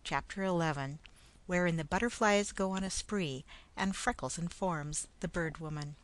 Chapter 11, wherein the butterflies go on a spree, and Freckles informs the Bird Woman.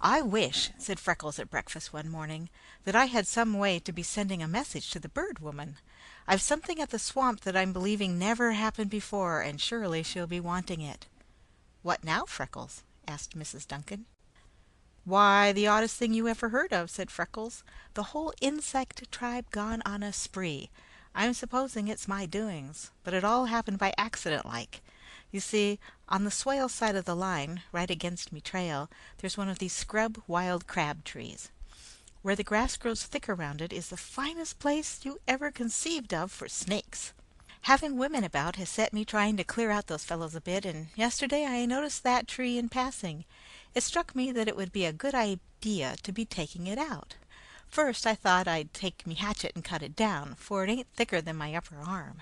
"I wish," said Freckles at breakfast one morning, "that I had some way to be sending a message to the Bird Woman. I've something at the swamp that I'm believing never happened before, and surely she'll be wanting it." "What now, Freckles?" asked Mrs. Duncan. "Why, the oddest thing you ever heard of," said Freckles. "The whole insect tribe gone on a spree. I'm supposing it's my doings, but it all happened by accident like. You see, on the swale side of the line, right against me trail, there's one of these scrub wild crab trees. Where the grass grows thick around it is the finest place you ever conceived of for snakes. Having women about has set me trying to clear out those fellows a bit, and yesterday I noticed that tree in passing. It struck me that it would be a good idea to be taking it out. First I thought I'd take me hatchet and cut it down, for it ain't thicker than my upper arm.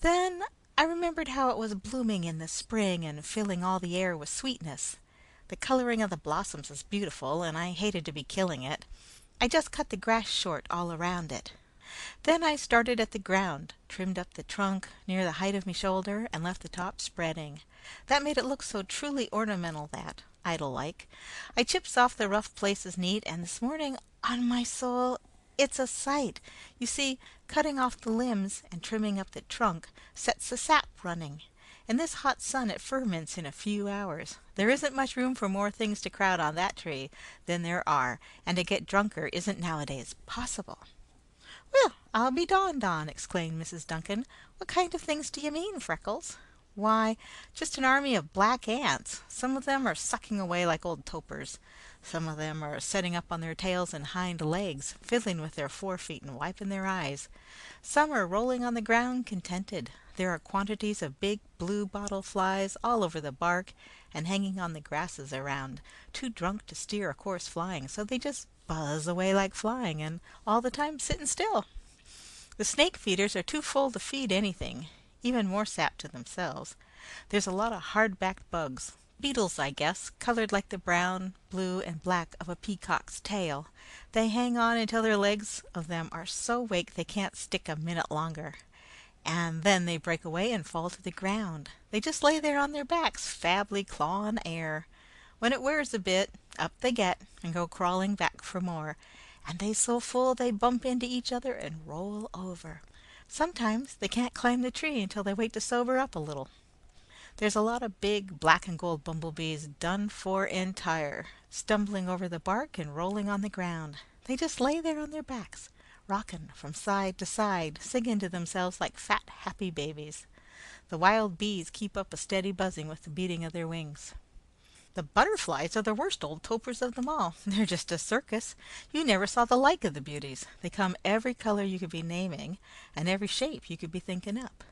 Then I remembered how it was blooming in the spring and filling all the air with sweetness. The coloring of the blossoms is beautiful, and I hated to be killing it. I just cut the grass short all around it. Then I started at the ground, trimmed up the trunk near the height of me shoulder, and left the top spreading. That made it look so truly ornamental that, idle-like, I chips off the rough places neat, and this morning, on my soul, it's a sight. You see, cutting off the limbs and trimming up the trunk sets the sap running. In this hot sun it ferments in a few hours. There isn't much room for more things to crowd on that tree than there are, and to get drunker isn't nowadays possible." "Well, I'll be darned on!" exclaimed Mrs. Duncan. "What kind of things do you mean, Freckles?" "Why, just an army of black ants. Some of them are sucking away like old topers. Some of them are setting up on their tails and hind legs, fiddling with their forefeet and wiping their eyes. Some are rolling on the ground contented. There are quantities of big blue bottle flies all over the bark and hanging on the grasses around, too drunk to steer a course flying, so they just buzz away like flying, and all the time sitting still. The snake feeders are too full to feed anything, even more sap to themselves. There's a lot of hard-backed bugs, beetles I guess, colored like the brown, blue, and black of a peacock's tail. They hang on until their legs of them are so wake they can't stick a minute longer. And then they break away and fall to the ground. They just lay there on their backs, fably clawing air. When it wears a bit, up they get and go crawling back for more, and they so full they bump into each other and roll over. Sometimes they can't climb the tree until they wait to sober up a little. There's a lot of big black and gold bumblebees done for entire, stumbling over the bark and rolling on the ground. They just lay there on their backs, rocking from side to side, singing to themselves like fat, happy babies. The wild bees keep up a steady buzzing with the beating of their wings. The butterflies are the worst old topers of them all. They're just a circus. You never saw the like of the beauties. They come every color you could be naming, and every shape you could be thinking up.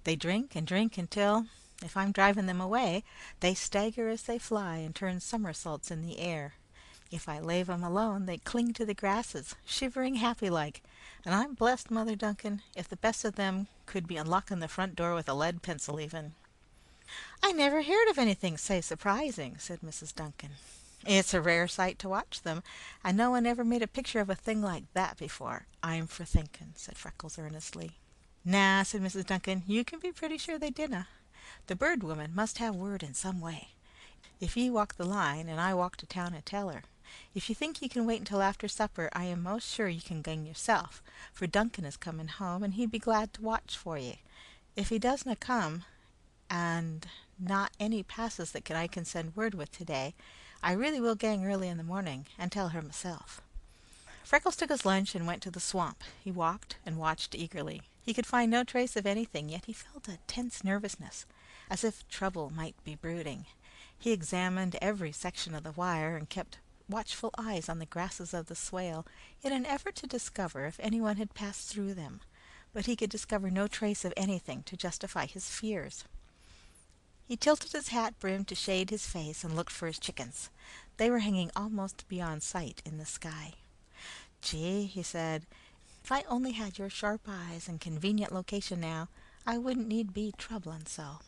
They drink and drink until, if I'm driving them away, they stagger as they fly and turn somersaults in the air. If I leave 'em alone, they cling to the grasses, shivering happy-like, and I'm blessed, Mother Duncan, if the best of them could be unlocking the front door with a lead pencil even." "I never heard of anything so surprising," said Mrs. Duncan. "It's a rare sight to watch them, and no one ever made a picture of a thing like that before, I'm for thinking," said Freckles earnestly. "Nah," said Mrs. Duncan, "you can be pretty sure they dinna. The Bird Woman must have word in some way. If ye walk the line, and I walk to town and tell her. If you think you can wait until after supper, I am most sure you can gang yourself, for Duncan is coming home, and he'd be glad to watch for ye. If he doesna come, and not any passes that I can send word with today, I really will gang early in the morning and tell her myself." Freckles took his lunch and went to the swamp. He walked and watched eagerly. He could find no trace of anything, yet he felt a tense nervousness, as if trouble might be brooding. He examined every section of the wire and kept watchful eyes on the grasses of the swale in an effort to discover if anyone had passed through them, but he could discover no trace of anything to justify his fears. He tilted his hat brim to shade his face and looked for his chickens. They were hanging almost beyond sight in the sky. "Gee," he said, "if I only had your sharp eyes and convenient location now, I wouldn't need be troubling so."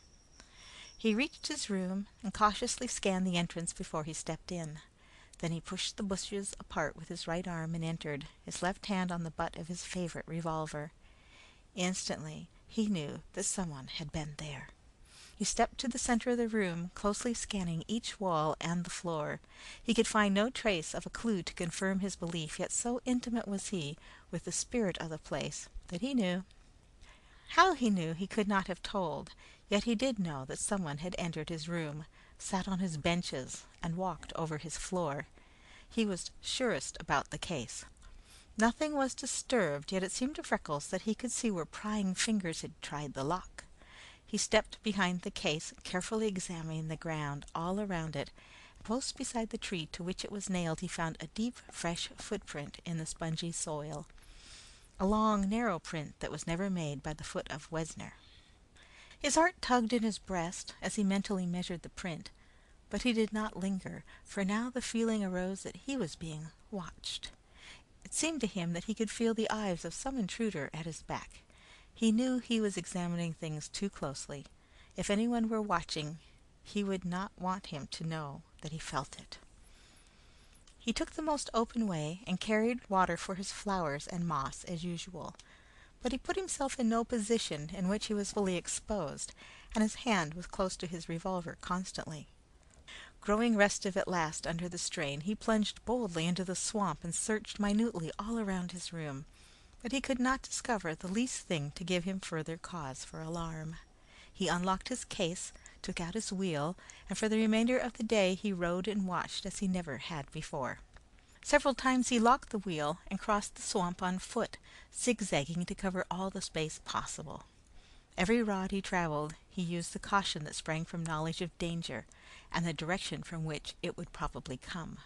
He reached his room and cautiously scanned the entrance before he stepped in. Then he pushed the bushes apart with his right arm and entered, his left hand on the butt of his favorite revolver. Instantly he knew that someone had been there. He stepped to the center of the room, closely scanning each wall and the floor. He could find no trace of a clue to confirm his belief, yet so intimate was he with the spirit of the place that he knew. How he knew he could not have told, yet he did know that someone had entered his room, sat on his benches, and walked over his floor. He was surest about the case. Nothing was disturbed, yet it seemed to Freckles that he could see where prying fingers had tried the lock. He stepped behind the case, carefully examining the ground all around it. Close beside the tree to which it was nailed he found a deep, fresh footprint in the spongy soil. A long, narrow print that was never made by the foot of Wesner. His heart tugged in his breast as he mentally measured the print, but he did not linger, for now the feeling arose that he was being watched. It seemed to him that he could feel the eyes of some intruder at his back. He knew he was examining things too closely. If anyone were watching, he would not want him to know that he felt it. He took the most open way and carried water for his flowers and moss as usual. But he put himself in no position in which he was fully exposed, and his hand was close to his revolver constantly. Growing restive at last under the strain, he plunged boldly into the swamp and searched minutely all around his room. But he could not discover the least thing to give him further cause for alarm. He unlocked his case, took out his wheel, and for the remainder of the day he rode and watched as he never had before. Several times he locked the wheel and crossed the swamp on foot, zigzagging to cover all the space possible. Every rod he traveled he used the caution that sprang from knowledge of danger and the direction from which it would probably come.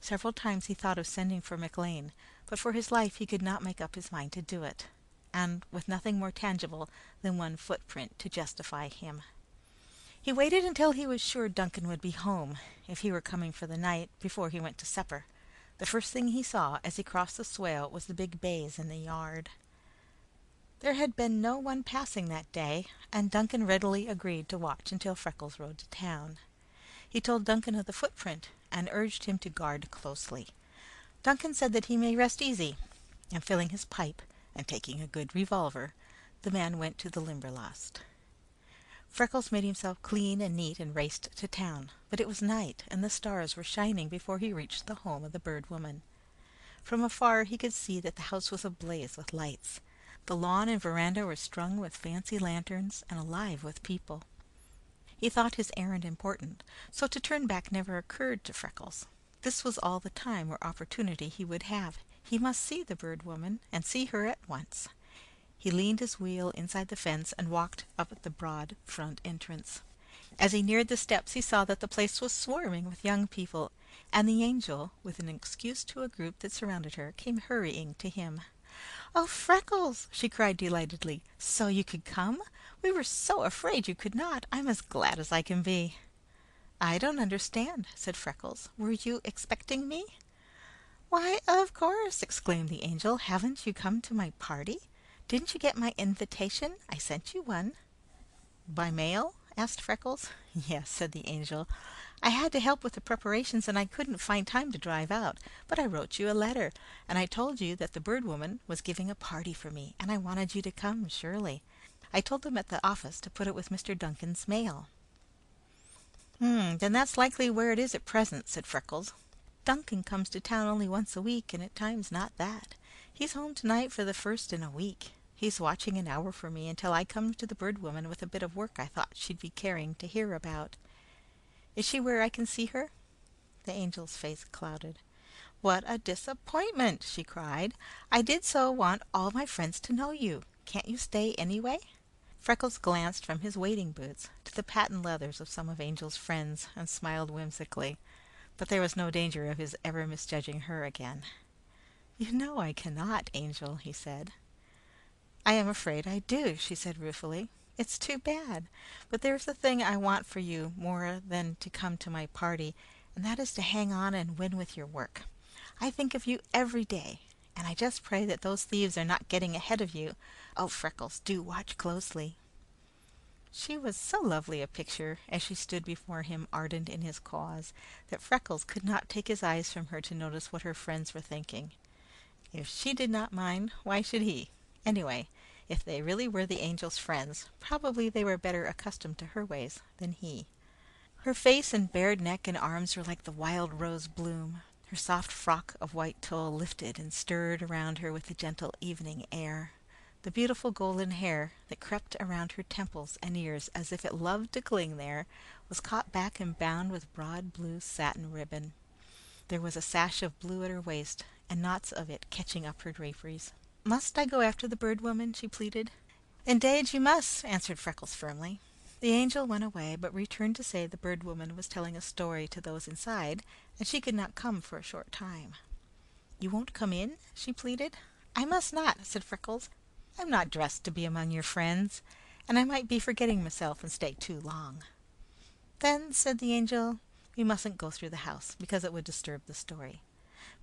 Several times he thought of sending for McLean, but for his life he could not make up his mind to do it, and with nothing more tangible than one footprint to justify him. He waited until he was sure Duncan would be home, if he were coming for the night, before he went to supper. The first thing he saw as he crossed the swale was the big bays in the yard. There had been no one passing that day, and Duncan readily agreed to watch until Freckles rode to town. He told Duncan of the footprint and urged him to guard closely. Duncan said that he may rest easy, and filling his pipe and taking a good revolver, the man went to the Limberlost. Freckles made himself clean and neat and raced to town, but it was night and the stars were shining before he reached the home of the Bird Woman. From afar he could see that the house was ablaze with lights. The lawn and veranda were strung with fancy lanterns and alive with people. He thought his errand important, so to turn back never occurred to Freckles. This was all the time or opportunity he would have. He must see the Bird Woman, and see her at once. He leaned his wheel inside the fence and walked up the broad front entrance. As he neared the steps he saw that the place was swarming with young people, and the Angel, with an excuse to a group that surrounded her, came hurrying to him. "Oh, Freckles!" she cried delightedly. "So you could come? We were so afraid you could not. I'm as glad as I can be." "I don't understand," said Freckles. "Were you expecting me?" "Why, of course!" exclaimed the Angel. "Haven't you come to my party? Didn't you get my invitation? I sent you one." "By mail?" asked Freckles. "Yes," said the Angel. "I had to help with the preparations, and I couldn't find time to drive out. But I wrote you a letter, and I told you that the Bird Woman was giving a party for me, and I wanted you to come, surely. I told them at the office to put it with Mr. Duncan's mail." Then that's likely where it is at present," said Freckles. "Duncan comes to town only once a week, and at times not that. He's home tonight for the first in a week. He's watching an hour for me until I come to the Bird Woman with a bit of work I thought she'd be caring to hear about." "Is she where I can see her?" The Angel's face clouded. "What a disappointment!" she cried. "I did so want all my friends to know you. Can't you stay anyway?" Freckles glanced from his wading boots to the patent leathers of some of Angel's friends and smiled whimsically. But there was no danger of his ever misjudging her again. "You know I cannot, Angel," he said. "I am afraid I do," she said ruefully. "It's too bad. But there's a thing I want for you more than to come to my party, and that is to hang on and win with your work. I think of you every day, and I just pray that those thieves are not getting ahead of you. Oh, Freckles, do watch closely." She was so lovely a picture, as she stood before him ardent in his cause, that Freckles could not take his eyes from her to notice what her friends were thinking. If she did not mind, why should he? Anyway, If they really were the angel's friends, probably they were better accustomed to her ways than he. Her face and bared neck and arms were like the wild rose bloom. Her soft frock of white tulle lifted and stirred around her with the gentle evening air. The beautiful golden hair that crept around her temples and ears as if it loved to cling there was caught back and bound with broad blue satin ribbon. There was a sash of blue at her waist, and knots of it catching up her draperies. "Must I go after the Bird Woman?" she pleaded. "Indade you must," answered Freckles firmly. The angel went away, but returned to say the Bird Woman was telling a story to those inside, and she could not come for a short time. "You won't come in?" she pleaded. "I must not," said Freckles. "I'm not dressed to be among your friends, and I might be forgetting myself and stay too long." "Then," said the angel, "we mustn't go through the house, because it would disturb the story.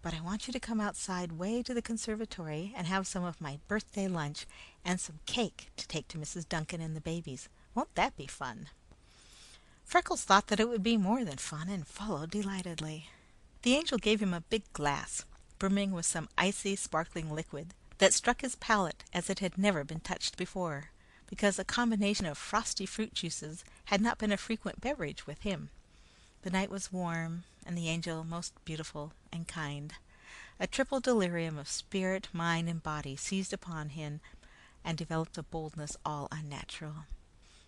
But I want you to come outside way to the conservatory and have some of my birthday lunch and some cake to take to Mrs. Duncan and the babies. Won't that be fun?" Freckles thought that it would be more than fun, and followed delightedly. The angel gave him a big glass, brimming with some icy, sparkling liquid that struck his palate as it had never been touched before, because a combination of frosty fruit juices had not been a frequent beverage with him. The night was warm, and the angel most beautiful and kind. A triple delirium of spirit, mind, and body seized upon him and developed a boldness all unnatural.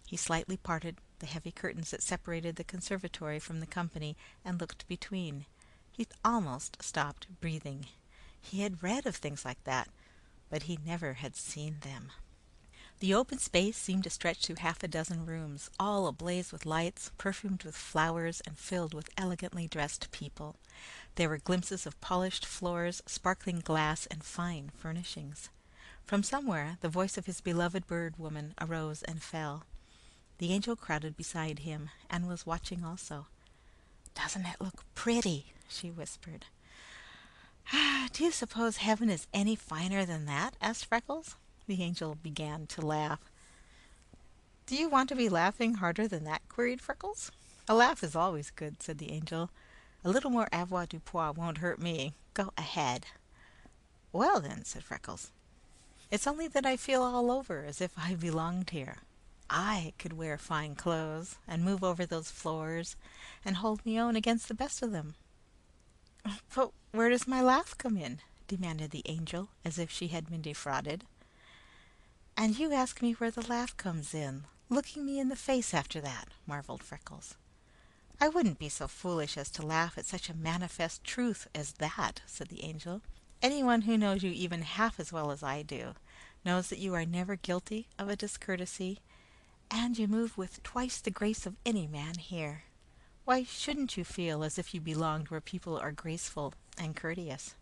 He slightly parted the heavy curtains that separated the conservatory from the company and looked between. He almost stopped breathing. He had read of things like that, but he never had seen them. The open space seemed to stretch through half a dozen rooms, all ablaze with lights, perfumed with flowers, and filled with elegantly dressed people. There were glimpses of polished floors, sparkling glass, and fine furnishings. From somewhere the voice of his beloved Bird Woman arose and fell. The angel crowded beside him and was watching also. "Doesn't it look pretty?" she whispered. "Do you suppose heaven is any finer than that?" asked Freckles. The angel began to laugh. "Do you want to be laughing harder than that?" queried Freckles. "A laugh is always good," said the angel. "A little more avoirdupois won't hurt me. Go ahead." "Well, then," said Freckles, "it's only that I feel all over as if I belonged here. I could wear fine clothes and move over those floors and hold me own against the best of them." "But where does my laugh come in?" demanded the angel, as if she had been defrauded. "And you ask me where the laugh comes in, looking me in the face after that," marveled Freckles. "I wouldn't be so foolish as to laugh at such a manifest truth as that," said the angel. "Anyone who knows you even half as well as I do knows that you are never guilty of a discourtesy, and you move with twice the grace of any man here. Why shouldn't you feel as if you belonged where people are graceful and courteous?"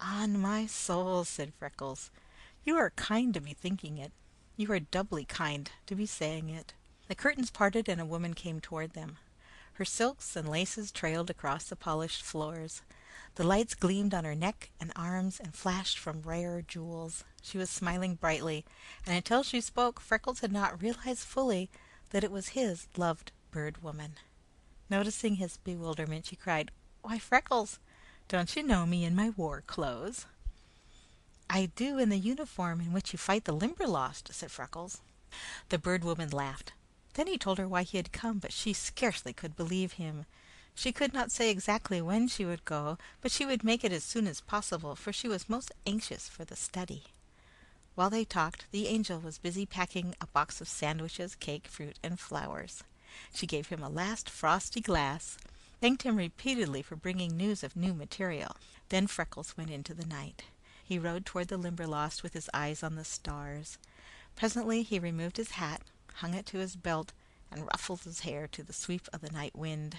"On my soul," said Freckles, "you are kind to be thinking it. You are doubly kind to be saying it." The curtains parted and a woman came toward them. Her silks and laces trailed across the polished floors. The lights gleamed on her neck and arms and flashed from rare jewels. She was smiling brightly, and until she spoke, Freckles had not realized fully that it was his loved Bird Woman. Noticing his bewilderment, she cried, "Why, Freckles, don't you know me in my war clothes?" "I do in the uniform in which you fight the Limberlost," said Freckles. The Bird Woman laughed. Then he told her why he had come, but she scarcely could believe him. She could not say exactly when she would go, but she would make it as soon as possible, for she was most anxious for the study. While they talked, the angel was busy packing a box of sandwiches, cake, fruit, and flowers. She gave him a last frosty glass, thanked him repeatedly for bringing news of new material. Then Freckles went into the night. He rode toward the Limberlost with his eyes on the stars. Presently he removed his hat, hung it to his belt, and ruffled his hair to the sweep of the night wind.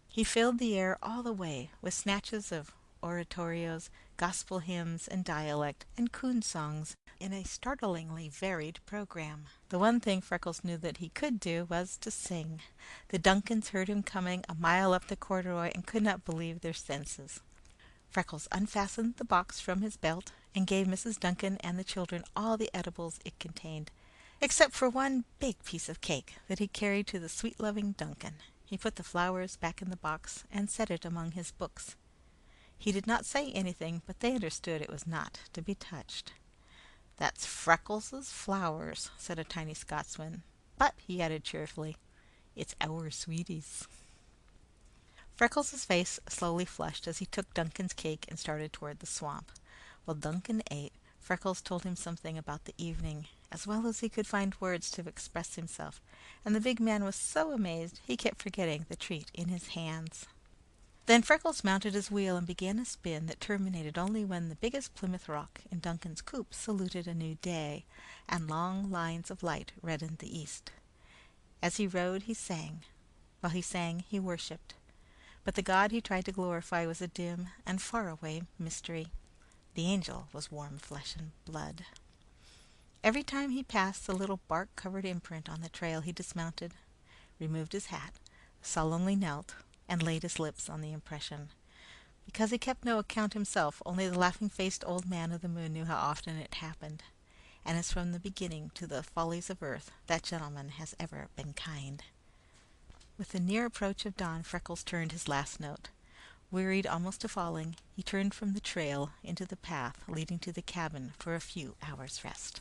He filled the air all the way with snatches of oratorios, gospel hymns, and dialect, and coon songs, in a startlingly varied program. The one thing Freckles knew that he could do was to sing. The Duncans heard him coming a mile up the corduroy and could not believe their senses. Freckles unfastened the box from his belt and gave Mrs. Duncan and the children all the edibles it contained, except for one big piece of cake that he carried to the sweet-loving Duncan. He put the flowers back in the box and set it among his books. He did not say anything, but they understood it was not to be touched. "That's Freckles' flowers," said a tiny Scotsman. "But," he added cheerfully, "it's our sweeties." Freckles' face slowly flushed as he took Duncan's cake and started toward the swamp. While Duncan ate, Freckles told him something about the evening, as well as he could find words to express himself, and the big man was so amazed he kept forgetting the treat in his hands. Then Freckles mounted his wheel and began a spin that terminated only when the biggest Plymouth Rock in Duncan's coop saluted a new day, and long lines of light reddened the east. As he rode, he sang. While he sang, he worshipped. But the God he tried to glorify was a dim and far-away mystery. The angel was warm flesh and blood. Every time he passed the little bark-covered imprint on the trail, he dismounted, removed his hat, solemnly knelt, and laid his lips on the impression. Because he kept no account himself, only the laughing-faced old man of the moon knew how often it happened. And as from the beginning to the follies of earth, that gentleman has ever been kind. With the near approach of dawn, Freckles turned his last note. Wearied almost to falling, he turned from the trail into the path leading to the cabin for a few hours' rest.